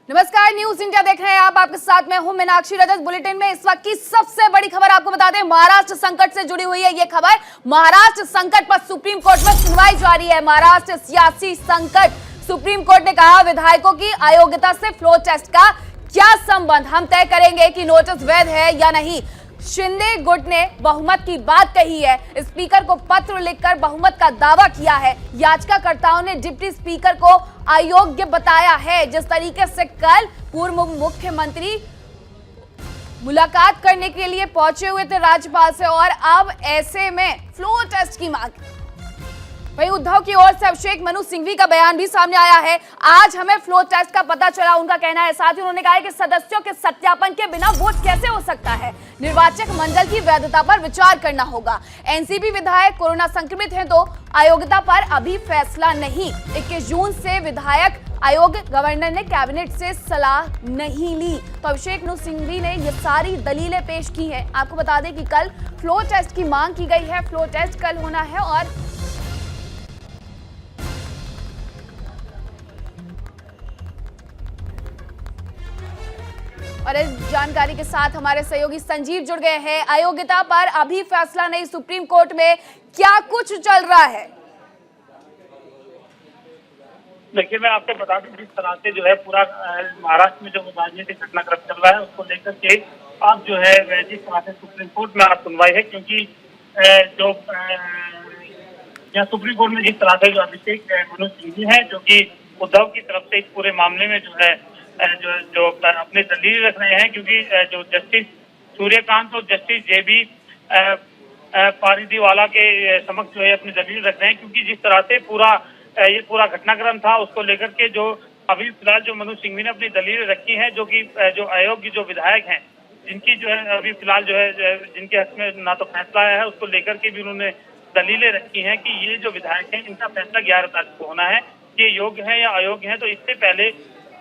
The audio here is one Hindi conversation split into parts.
नमस्कार, न्यूज इंडिया देख रहे हैं आप। आपके साथ मैं हूं मीनाक्षी रजत। बुलेटिन में इस वक्त की सबसे बड़ी खबर आपको बता दें, महाराष्ट्र संकट से जुड़ी हुई है ये खबर। महाराष्ट्र संकट पर सुप्रीम कोर्ट में सुनवाई जारी है। महाराष्ट्र सियासी संकट, सुप्रीम कोर्ट ने कहा विधायकों की अयोग्यता से फ्लोर टेस्ट का क्या संबंध, हम तय करेंगे कि नोटिस वैध है या नहीं। शिंदे गुट ने बहुमत की बात कही है, स्पीकर को पत्र लिखकर बहुमत का दावा किया है। याचिकाकर्ताओं ने डिप्टी स्पीकर को अयोग्य बताया है। जिस तरीके से कल पूर्व मुख्यमंत्री मुलाकात करने के लिए पहुंचे हुए थे राज्यपाल से, और अब ऐसे में फ्लोर टेस्ट की मांग। वहीं उद्धव की ओर से अभिषेक मनु सिंघवी का बयान भी सामने आया है। आज हमें फ्लोर टेस्ट का पता चला, उनका कहना है। साथ ही उन्होंने कहा है कि सदस्यों के सत्यापन के बिना वोट कैसे हो सकता है, निर्वाचक मंडल की वैधता पर विचार करना होगा। एनसीपी विधायक कोरोना संक्रमित हैं तो अयोग्यता पर अभी फैसला नहीं। 21 जून से विधायक आयोग, गवर्नर ने कैबिनेट से सलाह नहीं ली। तो अभिषेक मनु सिंघवी ने ये सारी दलीलें पेश की हैं। आपको बता दें कि कल फ्लोर टेस्ट की मांग की गई है। फ्लोर टेस्ट कल होना है। और इस जानकारी के साथ हमारे सहयोगी संजीव जुड़ गए हैं। अयोग्यता पर अभी फैसला नहीं, सुप्रीम कोर्ट में क्या कुछ चल रहा है? देखिए, मैं आपको बता दूं, जिस तरह से जो है पूरा महाराष्ट्र में जो राजनीतिक घटनाक्रम चल रहा है उसको लेकर के अब जो है जिस तरह से सुप्रीम कोर्ट में आज सुनवाई है, क्योंकि जो सुप्रीम कोर्ट में जिस तरह से जो अभिषेक मनु सिंघवी है, जो कि उद्धव की तरफ से इस पूरे मामले में जो है जो अपने दलील रख रहे हैं, क्योंकि जो जस्टिस सूर्यकांत और जस्टिस जेबी पारीदीवाला के समक्ष जो है अपनी दलील रख रहे हैं, क्योंकि जिस तरह से ये पूरा घटनाक्रम था उसको लेकर के जो अभी फिलहाल जो मनु सिंघवी ने अपनी दलील रखी है, जो कि जो अयोग्य जो विधायक हैं, जिनकी जो है अभी फिलहाल जो है जिनके हक में ना तो फैसला आया है, उसको लेकर के भी उन्होंने दलीलें रखी हैं कि ये जो विधायक हैं इनका फैसला 11 तारीख को होना है कि ये योग्य है या अयोग्य है, तो इससे पहले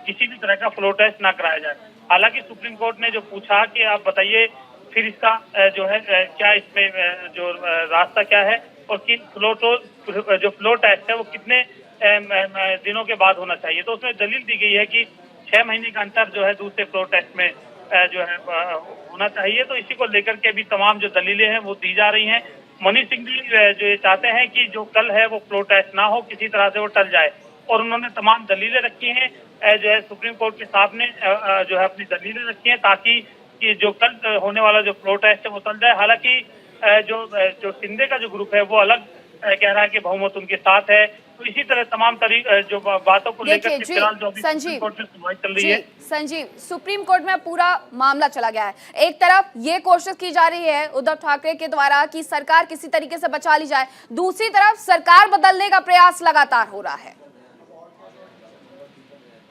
किसी भी तरह का फ्लोर टेस्ट ना कराया जाए। हालांकि सुप्रीम कोर्ट ने जो पूछा कि आप बताइए फिर इसका जो है क्या इसमें जो रास्ता क्या है और किन जो फ्लोर टेस्ट है वो कितने दिनों के बाद होना चाहिए, तो उसमें दलील दी गई है कि 6 महीने का अंतर जो है दूसरे फ्लोर टेस्ट में जो है होना चाहिए। तो इसी को लेकर के अभी तमाम जो दलीलें हैं वो दी जा रही हैं। मनु सिंघवी जो ये चाहते हैं कि जो कल है वो फ्लोर टेस्ट ना हो, किसी तरह से वो टल जाए, और उन्होंने तमाम दलीलें रखी हैं जो है सुप्रीम कोर्ट के सामने जो है अपनी दलीलें रखी हैं, ताकि कि जो कल होने वाला जो फ्लोर टेस्ट है वो टल जाए। हालांकि जो शिंदे का जो ग्रुप है वो अलग कह रहा है कि बहुमत उनके साथ है। तो इसी तरह तमाम जो बातों को लेकर के फिलहाल जो अभी सुप्रीम कोर्ट में सुनवाई चल रही है। संजीव, सुप्रीम कोर्ट में पूरा मामला चला गया है। एक तरफ ये कोशिश की जा रही है उद्धव ठाकरे के द्वारा कि सरकार किसी तरीके से बचा ली जाए, दूसरी तरफ सरकार बदलने का प्रयास लगातार हो रहा है।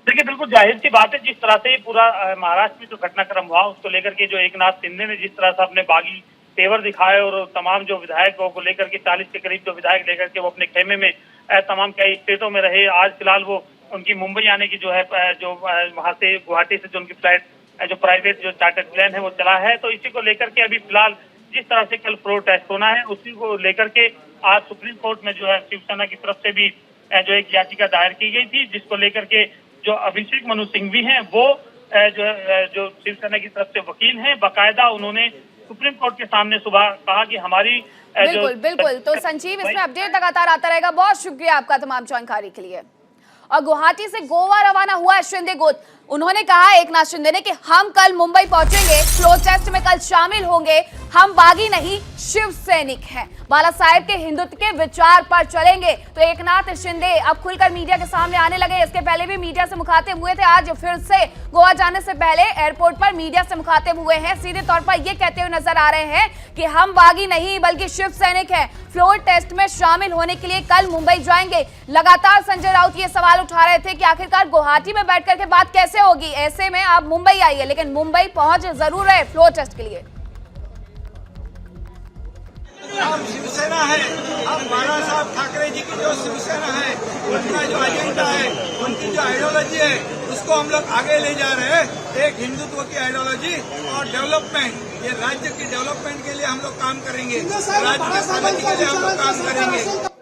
देखिए, बिल्कुल जाहिर सी बात है, जिस तरह से पूरा महाराष्ट्र में जो घटनाक्रम हुआ उसको लेकर के जो एकनाथ शिंदे ने जिस तरह से अपने बागी तेवर दिखाए और तमाम जो विधायकों को लेकर के 40 के करीब जो विधायक लेकर के वो अपने खेमे में तमाम कई स्टेटों में रहे। आज फिलहाल वो उनकी मुंबई आने की जो है जो वहां से गुवाहाटी से जो उनकी फ्लाइट जो प्राइवेट जो चार्टर्ड प्लेन है वो चला है। तो इसी को लेकर के अभी फिलहाल जिस तरह से कल फ्लोर टेस्ट होना है उसी को लेकर के आज सुप्रीम कोर्ट में जो है शिवसेना की तरफ से भी जो एक याचिका दायर की गई थी, जिसको लेकर के जो अभिषेक मनु सिंघवी हैं वो जो शिवसेना की तरफ से वकील हैं, बाकायदा उन्होंने सुप्रीम कोर्ट के सामने सुबह कहा कि हमारी बिल्कुल। तो संजीव, इसमें अपडेट लगातार आता रहेगा। बहुत शुक्रिया आपका तमाम जानकारी के लिए। और गुवाहाटी से गोवा रवाना हुआ है शिंदे गुट। उन्होंने कहा एकनाथ शिंदे ने कि हम कल मुंबई पहुंचेंगे, फ्लोर टेस्ट में कल शामिल होंगे, हम बागी नहीं शिव सैनिक हैं, बाला साहेब के हिंदुत्व के विचार पर चलेंगे। तो एकनाथ शिंदे अब खुलकर मीडिया के सामने आने लगे। इसके पहले भी मीडिया से मुखातिब हुए थे, आज फिर से गोवा जाने से पहले एयरपोर्ट पर मीडिया से मुखातिब हुए हैं। सीधे तौर पर ये कहते हुए नजर आ रहे हैं कि हम बागी नहीं बल्कि शिव सैनिक हैं, फ्लोर टेस्ट में शामिल होने के लिए कल मुंबई जाएंगे। लगातार संजय राउत ये सवाल उठा रहे थे कि आखिरकार गुवाहाटी में बैठ करके बात कैसे होगी, ऐसे में आप मुंबई आइए, लेकिन मुंबई पहुंच जरूर रहे फ्लोर टेस्ट के लिए। हम शिवसेना है, हम बाला साहब ठाकरे जी की जो शिवसेना है, उनका जो एजेंडा है, उनकी जो आइडियोलॉजी है, उसको हम लोग आगे ले जा रहे हैं। एक हिंदुत्व की आइडियोलॉजी और डेवलपमेंट, ये राज्य की डेवलपमेंट के लिए हम लोग काम करेंगे, राज्य की प्रगति के लिए हम लोग काम करेंगे।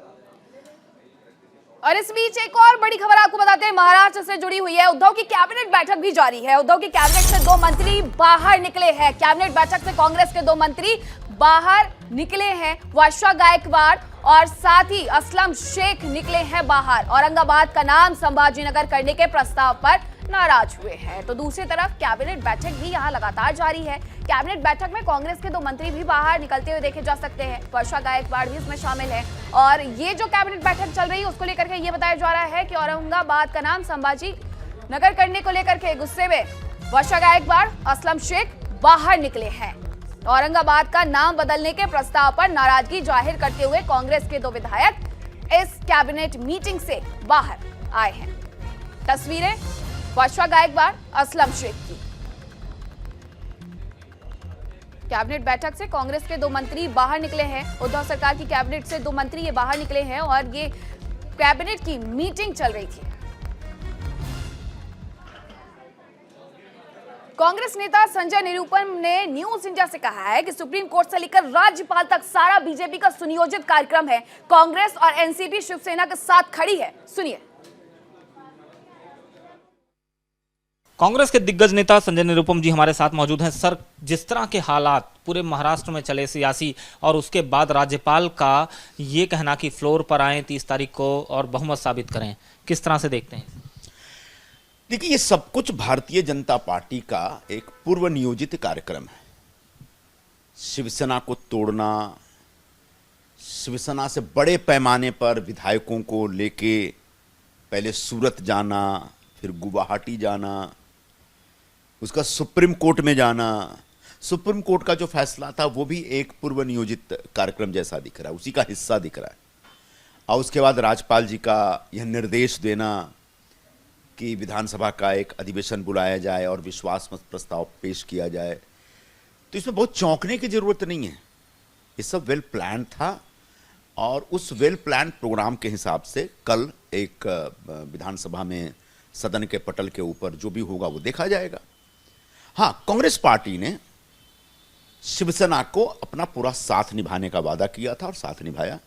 और इस बीच एक और बड़ी खबर आपको बताते हैं, महाराष्ट्र से जुड़ी हुई है। उद्धव की कैबिनेट बैठक भी जारी है। उद्धव की कैबिनेट से 2 मंत्री बाहर निकले हैं। कैबिनेट बैठक से कांग्रेस के 2 मंत्री बाहर निकले हैं। वर्षा गायकवाड़ और साथ ही असलम शेख निकले हैं बाहर। औरंगाबाद का नाम संभाजीनगर करने के प्रस्ताव पर नाराज हुए हैं। तो दूसरी तरफ कैबिनेट बैठक भी यहां लगातार जारी है। कैबिनेट बैठक में कांग्रेस के 2 मंत्री भी बाहर निकलते हुए देखे जा सकते हैं। वर्षा गायकवाड़ भी इसमें शामिल है। और ये जो कैबिनेट बैठक चल रही है उसको लेकर के ये बताया जा रहा है कि औरंगाबाद का नाम संभाजी नगर करने को लेकर के गुस्से में वर्षा गायकवाड़, असलम शेख बाहर निकले हैं। औरंगाबाद का नाम बदलने के प्रस्ताव पर नाराजगी जाहिर करते हुए कांग्रेस के 2 विधायक इस कैबिनेट मीटिंग से बाहर आए हैं। तस्वीरें वर्षा गायकवाड़, असलम शेख की। कैबिनेट बैठक से कांग्रेस के 2 मंत्री बाहर निकले हैं। उद्धव सरकार की कैबिनेट से 2 मंत्री ये बाहर निकले हैं और ये कैबिनेट की मीटिंग चल रही थी। कांग्रेस नेता संजय निरुपम ने न्यूज इंडिया से कहा है कि सुप्रीम कोर्ट से लेकर राज्यपाल तक सारा बीजेपी का सुनियोजित कार्यक्रम है। कांग्रेस और एनसीपी शिवसेना के साथ खड़ी है। सुनिए। कांग्रेस के दिग्गज नेता संजय निरुपम जी हमारे साथ मौजूद हैं। सर, जिस तरह के हालात पूरे महाराष्ट्र में चले सियासी और उसके बाद राज्यपाल का ये कहना कि फ्लोर पर आए 30 तारीख को और बहुमत साबित करें, किस तरह से देखते हैं? देखिए, ये सब कुछ भारतीय जनता पार्टी का एक पूर्व नियोजित कार्यक्रम है। शिवसेना को तोड़ना, शिवसेना से बड़े पैमाने पर विधायकों को लेके पहले सूरत जाना, फिर गुवाहाटी जाना, उसका सुप्रीम कोर्ट में जाना। सुप्रीम कोर्ट का जो फैसला था वो भी एक पूर्व नियोजित कार्यक्रम जैसा दिख रहा है, उसी का हिस्सा दिख रहा है। और उसके बाद राज्यपाल जी का यह निर्देश देना कि विधानसभा का एक अधिवेशन बुलाया जाए और विश्वास मत प्रस्ताव पेश किया जाए, तो इसमें बहुत चौंकने की जरूरत नहीं है। ये सब वेल प्लान था और उस वेल प्लान प्रोग्राम के हिसाब से कल एक विधानसभा में सदन के पटल के ऊपर जो भी होगा वो देखा जाएगा। हाँ, कांग्रेस पार्टी ने शिवसेना को अपना पूरा साथ निभाने का वादा किया था और साथ निभाया।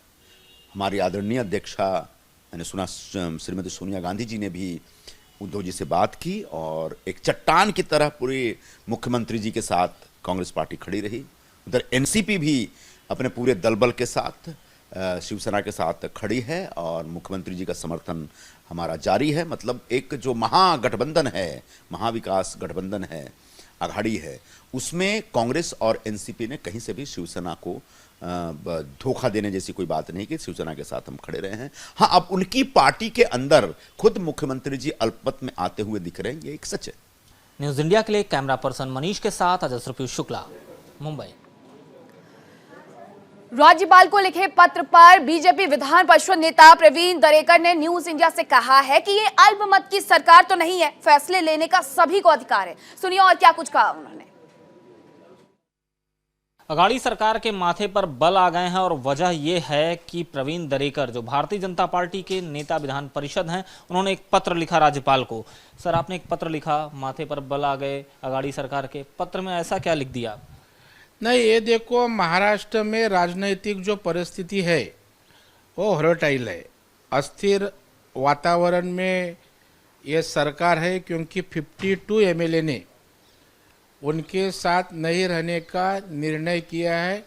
हमारी आदरणीय अध्यक्षा, मैंने सुना श्रीमती सोनिया गांधी जी ने भी उद्धव जी से बात की और एक चट्टान की तरह पूरे मुख्यमंत्री जी के साथ कांग्रेस पार्टी खड़ी रही। उधर एनसीपी भी अपने पूरे दलबल के साथ शिवसेना के साथ खड़ी है और मुख्यमंत्री जी का समर्थन हमारा जारी है। मतलब एक जो महागठबंधन है, महाविकास गठबंधन है, अघाड़ी है, उसमें कांग्रेस और एनसीपी ने कहीं से भी शिवसेना को धोखा देने जैसी कोई बात नहीं कि शिवसेना के साथ हम खड़े रहे हैं। हाँ, अब उनकी पार्टी के अंदर खुद मुख्यमंत्री जी अल्पमत में आते हुए दिख रहे हैं, ये एक सच है। न्यूज इंडिया के लिए कैमरा पर्सन मनीष के साथ अजय पीयूष शुक्ला, मुंबई। राज्यपाल को लिखे पत्र पर बीजेपी विधान परिषद नेता प्रवीण दरेकर ने न्यूज इंडिया से कहा है कि ये अल्पमत की सरकार तो नहीं है, फैसले लेने का सभी को अधिकार है। सुनिए और क्या कुछ कहा उन्होंने। अघाड़ी सरकार के माथे पर बल आ गए हैं और वजह यह है कि प्रवीण दरेकर जो भारतीय जनता पार्टी के नेता विधान परिषद हैं, उन्होंने एक पत्र लिखा राज्यपाल को। सर, आपने एक पत्र लिखा, माथे पर बल आ गए अघाड़ी सरकार के, पत्र में ऐसा क्या लिख दिया? नहीं, ये देखो, महाराष्ट्र में राजनीतिक जो परिस्थिति है वो हॉलेटाइल है, अस्थिर वातावरण में ये सरकार है, क्योंकि 52 एमएलए ने उनके साथ नहीं रहने का निर्णय किया है।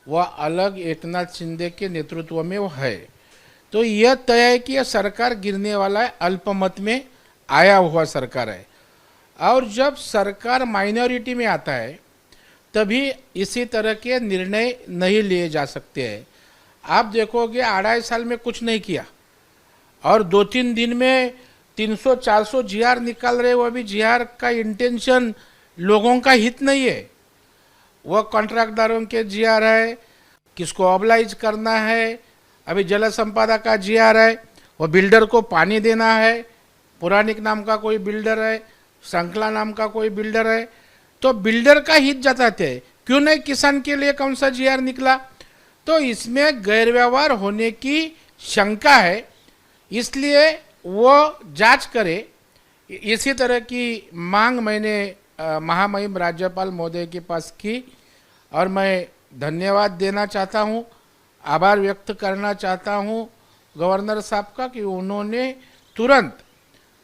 वह अलग एकनाथ शिंदे के नेतृत्व में वो है। तो यह तय है कि यह सरकार गिरने वाला है, अल्पमत में आया हुआ सरकार है। और जब सरकार माइनॉरिटी में आता है तभी इसी तरह के निर्णय नहीं लिए जा सकते हैं। आप देखोगे 2.5 साल में कुछ नहीं किया और 2-3 दिन में 300-400 जीआर निकाल रहे। वो भी जीआर का इंटेंशन लोगों का हित नहीं है, वह कॉन्ट्रैक्टदारों के जीआर है, किसको ऑब्लाइज करना है। अभी जल संपदा का जीआर है, वो बिल्डर को पानी देना है। पुरानिक नाम का कोई बिल्डर है, संकला नाम का कोई बिल्डर है, तो बिल्डर का हित जताते हैं। क्यों नहीं किसान के लिए कौन सा जीआर निकला? तो इसमें गैरव्यवहार होने की शंका है, इसलिए वो जांच करे। इसी तरह की मांग मैंने महामहिम राज्यपाल महोदय के पास की और मैं धन्यवाद देना चाहता हूँ, आभार व्यक्त करना चाहता हूँ गवर्नर साहब का कि उन्होंने तुरंत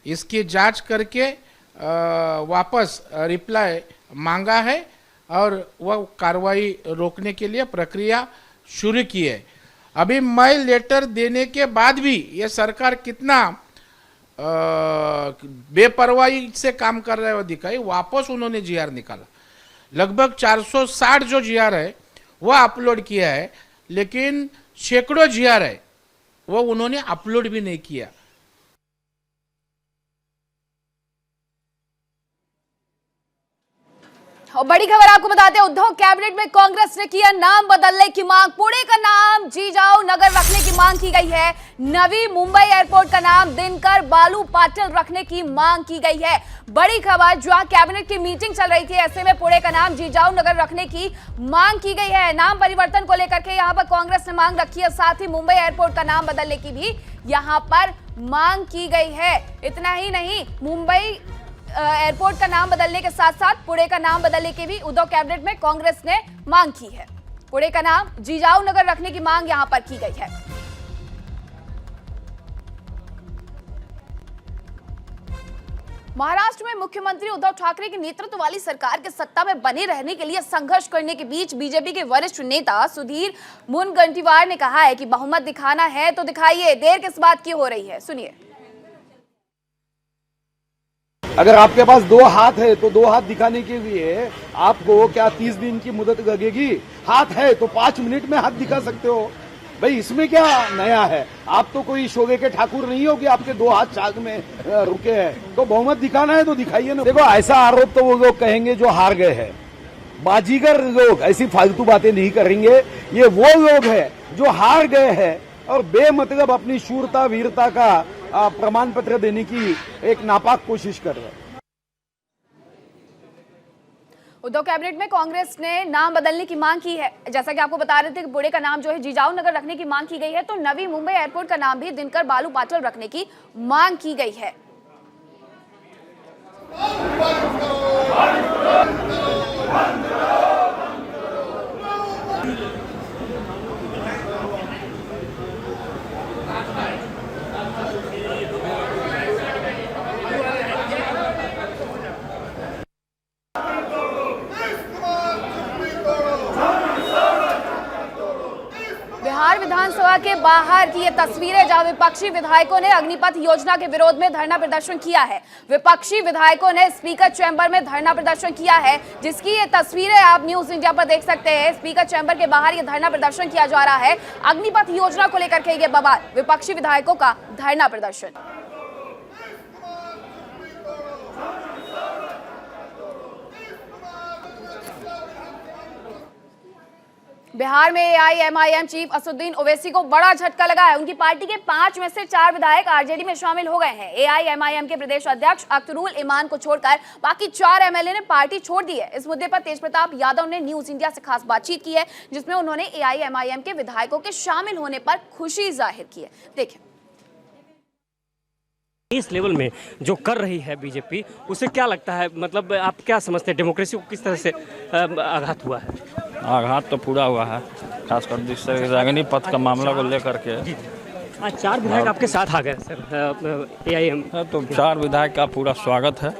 इसकी जांच करके वापस रिप्लाई मांगा है और वह कार्रवाई रोकने के लिए प्रक्रिया शुरू की है। अभी मैं लेटर देने के बाद भी ये सरकार कितना बेपरवाही से काम कर रहे हो दिखाई। वापस उन्होंने जीआर निकाला, लगभग 460 जो जीआर है वह अपलोड किया है, लेकिन सैकड़ों जीआर है वो उन्होंने अपलोड भी नहीं किया। और बड़ी खबर आपको बताते हैं, उद्धव कैबिनेट में कांग्रेस ने किया नाम बदलने की मांग। पुणे का नाम जिजाऊ नगर रखने की मांग की गई है। नवी मुंबई एयरपोर्ट का नाम दिनकर बालू पाटिल रखने की मांग की गई है। बड़ी खबर, जहां कैबिनेट की मीटिंग चल रही थी, ऐसे में पुणे का नाम जिजाऊ नगर रखने की मांग की गई है। नाम परिवर्तन को लेकर के यहां पर कांग्रेस ने मांग रखी है, साथ ही मुंबई एयरपोर्ट का नाम बदलने की भी यहां पर मांग की गई है। इतना ही नहीं, मुंबई एयरपोर्ट का नाम बदलने के साथ साथ पुणे का नाम बदलने की भी उद्धव कैबिनेट में कांग्रेस ने मांग की है। पुणे का नाम जिजाऊ नगर रखने की मांग यहां पर की गई है। महाराष्ट्र में मुख्यमंत्री उद्धव ठाकरे के नेतृत्व वाली सरकार के सत्ता में बने रहने के लिए संघर्ष करने के बीच बीजेपी के वरिष्ठ नेता सुधीर मुनगंटीवार ने कहा है कि बहुमत दिखाना है तो दिखाइए, देर किस बात की हो रही है, सुनिए। अगर आपके पास 2 हाथ है तो 2 हाथ दिखाने के लिए आपको क्या 30 दिन की मुदत लगेगी? हाथ है तो 5 मिनट में हाथ दिखा सकते हो। भाई इसमें क्या नया है? आप तो कोई शोगे के ठाकुर नहीं हो कि आपके 2 हाथ चाक में रुके हैं। तो बहुमत दिखाना है तो दिखाइए ना। देखो, ऐसा आरोप तो वो लोग कहेंगे जो हार गए हैं। बाजीगर लोग ऐसी फालतू बातें नहीं करेंगे। ये वो लोग हैं जो हार गए हैं और बेमतलब अपनी शूरता वीरता का प्रमाण पत्र देने की एक नापाक कोशिश कर रहे हैं। उद्धव कैबिनेट में कांग्रेस ने नाम बदलने की मांग की है। जैसा कि आपको बता रहे थे कि पुणे का नाम जो है जिजाऊ नगर रखने की मांग की गई है, तो नवी मुंबई एयरपोर्ट का नाम भी दिनकर बालू पाटिल रखने की मांग की गई है। बिहार विधानसभा के बाहर की ये तस्वीरें, जहां विपक्षी विधायकों ने अग्निपथ योजना के विरोध में धरना प्रदर्शन किया है। विपक्षी विधायकों ने स्पीकर चैंबर में धरना प्रदर्शन किया है, जिसकी ये तस्वीरें आप न्यूज इंडिया पर देख सकते हैं। स्पीकर चैंबर के बाहर ये धरना प्रदर्शन किया जा रहा है। अग्निपथ योजना को लेकर के ये बवाल, विपक्षी विधायकों का धरना प्रदर्शन। बिहार में एआईएमआईएम चीफ असदुद्दीन ओवैसी को बड़ा झटका लगा है। उनकी पार्टी के 5 में से 4 विधायक आरजेडी में शामिल हो गए हैं। एआईएमआईएम के प्रदेश अध्यक्ष अख्तरुल इमान को छोड़कर बाकी 4 एमएलए ने पार्टी छोड़ दी है। इस मुद्दे पर तेजप्रताप यादव ने न्यूज इंडिया से खास बातचीत की है, जिसमें उन्होंने एआईएमआईएम के विधायकों के शामिल होने पर खुशी जाहिर की है। देखिए, इस लेवल में जो कर रही है बीजेपी, उसे क्या लगता है, मतलब आप क्या समझते हैं, डेमोक्रेसी को किस तरह से आघात हुआ है? आघात तो पूरा हुआ है, खासकर जिस अग्निपथ का मामला को लेकर के। आज 4 विधायक आपके साथ आ गए सर एआईएम। तो 4 विधायक का पूरा स्वागत है,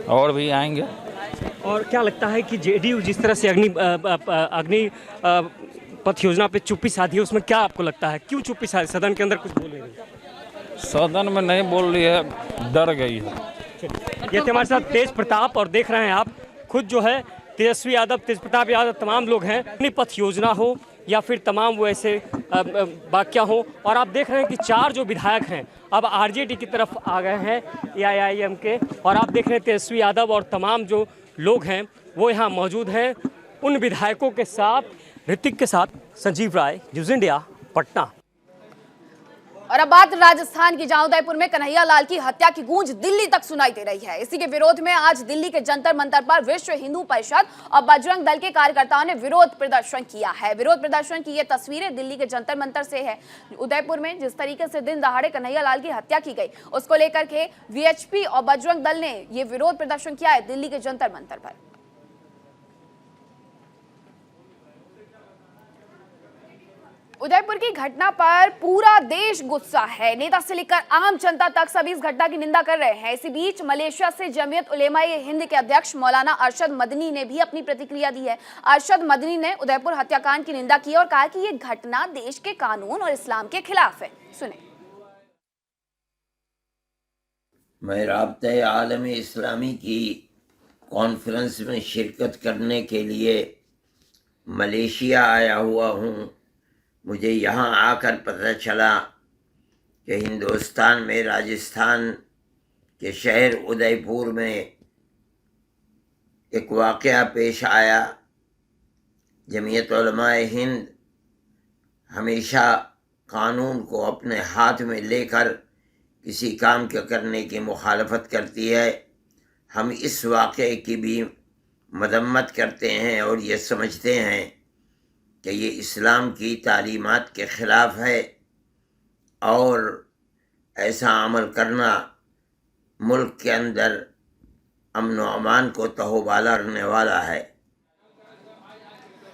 और भी आएंगे। और क्या लगता है कि जेडीयू जिस तरह से अग्नि पथ योजना पे चुप्पी साधी है, उसमें क्या आपको लगता है, क्यों चुप्पी साधी? सदन के अंदर कुछ बोल रही है? सदन में नहीं बोल रही है, डर गई है। ये थे हमारे साथ तेज प्रताप, और देख रहे हैं आप खुद जो है तेजस्वी यादव, तेज प्रताप यादव, तमाम लोग हैं। अग्निपथ योजना हो या फिर तमाम वो ऐसे वाक्य हो, और आप देख रहे हैं कि 4 जो विधायक हैं अब आरजेडी की तरफ आ गए हैं एआईएमआईएम के, और आप देख रहे हैं तेजस्वी यादव और तमाम जो लोग हैं वो यहाँ मौजूद हैं। उन विधायकों के साथ ऋतिक के साथ संजीव राय, न्यूज इंडिया, पटना। और अब बात राजस्थान की, जहां उदयपुर में कन्हैया लाल की हत्या की गूंज दिल्ली तक सुनाई दे रही है। इसी के विरोध में आज दिल्ली के जंतर मंतर पर विश्व हिंदू परिषद और बजरंग दल के कार्यकर्ताओं ने विरोध प्रदर्शन किया है। विरोध प्रदर्शन की ये तस्वीरें दिल्ली के जंतर मंतर से है। उदयपुर में जिस तरीके से दिन दहाड़े कन्हैया लाल की हत्या की गई, उसको लेकर के वीएचपी और बजरंग दल ने ये विरोध प्रदर्शन किया है दिल्ली के जंतर मंतर पर। उदयपुर की घटना पर पूरा देश गुस्सा है। नेता से लेकर आम जनता तक सभी इस घटना की निंदा कर रहे हैं। इसी बीच मलेशिया से जमीयत उलेमा-ए हिंद के अध्यक्ष मौलाना अरशद मदनी ने भी अपनी प्रतिक्रिया दी है। अरशद मदनी ने उदयपुर हत्याकांड की निंदा की और कहा कि ये घटना देश के कानून और इस्लाम के खिलाफ है। सुने। मैं राब्ता आलमी इस्लामी की कॉन्फ्रेंस में शिरकत करने के लिए मलेशिया आया हुआ हूँ। मुझे यहाँ आकर पता चला कि हिंदुस्तान में राजस्थान के शहर उदयपुर में एक वाक़या पेश आया। जमीयत उलमाए हिंद हमेशा कानून को अपने हाथ में लेकर किसी काम के करने की मुखालफत करती है। हम इस वाक़े की भी मदम्मत करते हैं और ये समझते हैं कि ये इस्लाम की तालीमात के ख़िलाफ़ है और ऐसा अमल करना मुल्क के अंदर अमन व अमान को तहोबाला करने वाला है।